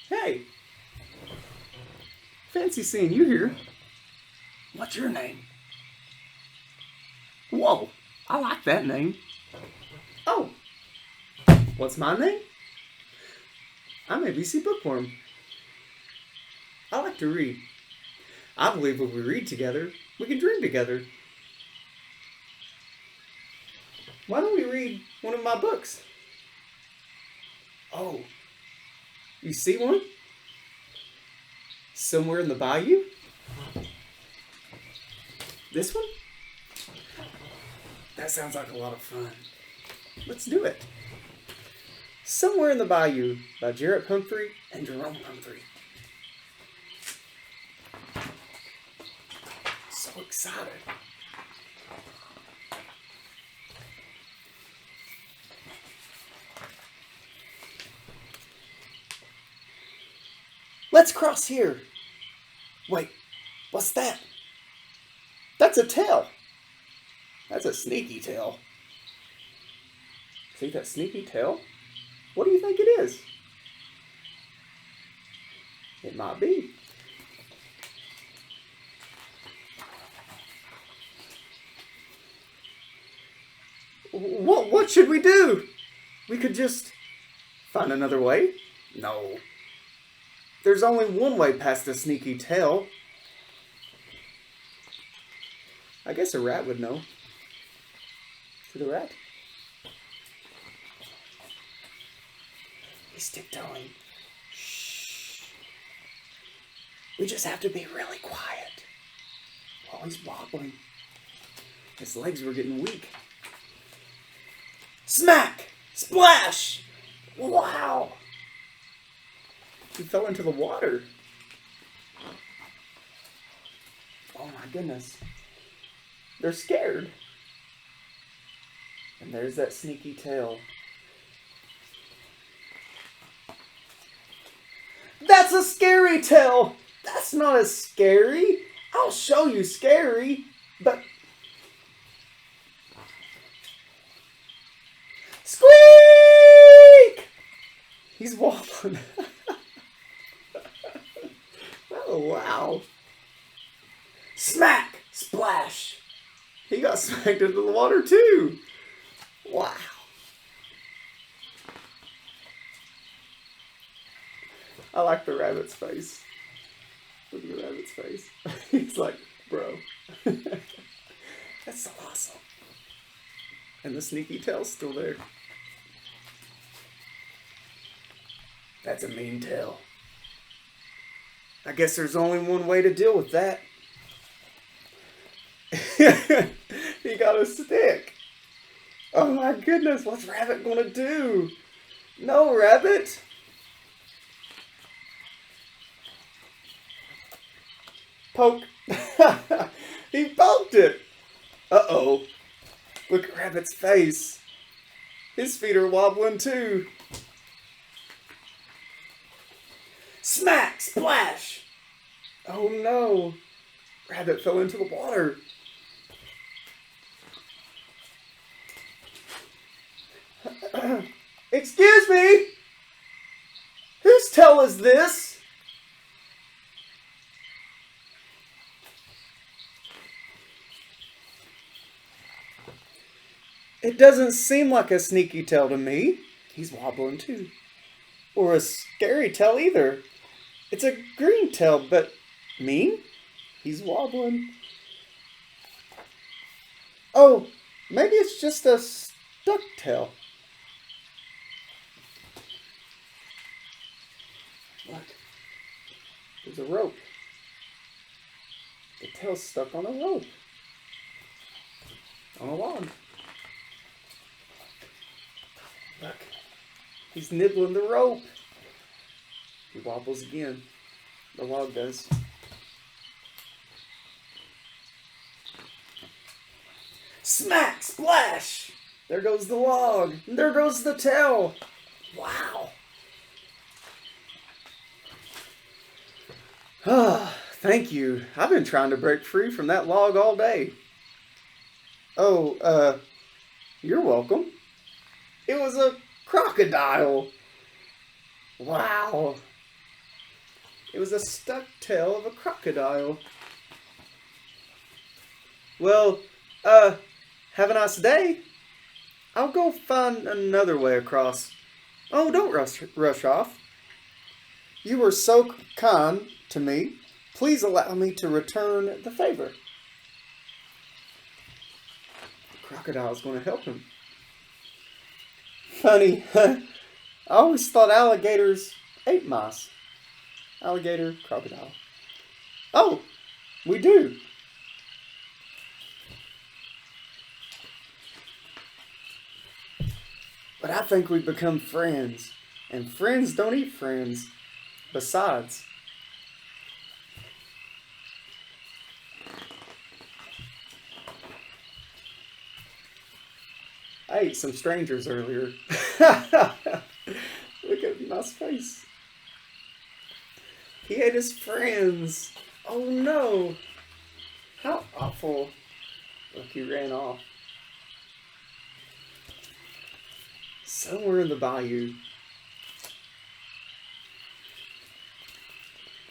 Hey, fancy seeing you here. What's your name? Whoa, I like that name. Oh, what's my name? I'm ABCbookworm. I like to read. I believe if we read together, we can dream together. Why don't we read one of my books? Oh, you see one? Somewhere in the Bayou? This one? That sounds like a lot of fun. Let's do it. Somewhere in the Bayou by Jarrett Humphrey and Jerome Humphrey. So excited. Let's cross here. Wait, what's that? That's a tail. That's a sneaky tail. See that sneaky tail? What do you think it is? It might be. What should we do? We could just find another way? No. There's only one way past the sneaky tail. I guess a rat would know. See the rat? He's tiptoeing. Shh. We just have to be really quiet while he's wobbling. His legs were getting weak. Smack! Splash! Wow! He fell into the water. Oh my goodness. They're scared. And there's that sneaky tail. That's a scary tail! That's not as scary. I'll show you scary, but... Squeak! He's wobbling. Oh, wow. Smack! Splash! He got smacked into the water too. Wow. I like the rabbit's face. Look at the rabbit's face. He's like, bro. That's so awesome. And the sneaky tail's still there. That's a mean tail. I guess there's only one way to deal with that. He got a stick. Oh my goodness, what's Rabbit gonna do? No, Rabbit. Poke. He poked it. Uh-oh. Look at Rabbit's face. His feet are wobbling too. Smack! Splash! Oh no. Rabbit fell into the water. Excuse me! Whose tail is this? It doesn't seem like a sneaky tail to me. He's wobbling too. Or a scary tail either. It's a green tail, but mean? He's wobbling. Oh, maybe it's just a stuck tail. Look, there's a rope. The tail's stuck on a rope. On a log. Look, he's nibbling the rope. He wobbles again. The log does. Smack! Splash! There goes the log. And there goes the tail. Wow. Ah, thank you. I've been trying to break free from that log all day. Oh, you're welcome. It was a crocodile. Wow. It was a stuck tail of a crocodile. Well, have a nice day. I'll go find another way across. Oh, don't rush off. You were so kind to me. Please allow me to return the favor. The crocodile's going to help him. Funny, I always thought alligators ate mice. Alligator, crocodile. Oh, we do. But I think we've become friends. And friends don't eat friends. Besides, I ate some strangers earlier. Look at my face. He ate his friends. Oh no. How awful. Look, he ran off. Somewhere in the bayou.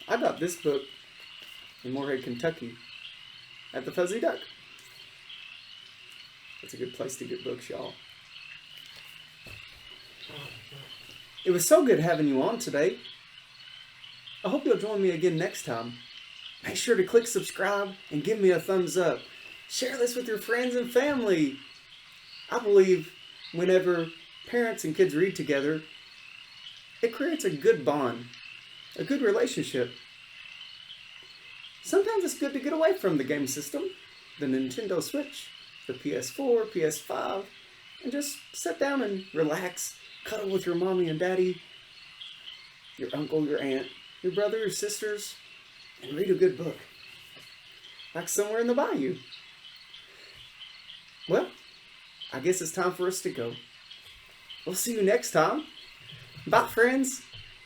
I got this book in Moorhead, Kentucky at the Fuzzy Duck. That's a good place to get books, y'all. It was so good having you on today. I hope you'll join me again next time. Make sure to click subscribe and give me a thumbs up. Share this with your friends and family. I believe whenever parents and kids read together, it creates a good bond, a good relationship. Sometimes it's good to get away from the game system, the Nintendo Switch, the PS4, PS5, and just sit down and relax, cuddle with your mommy and daddy, your uncle, your aunt, your brother, your sisters, and read a good book. Like Somewhere in the Bayou. Well, I guess it's time for us to go. We'll see you next time. Bye, friends.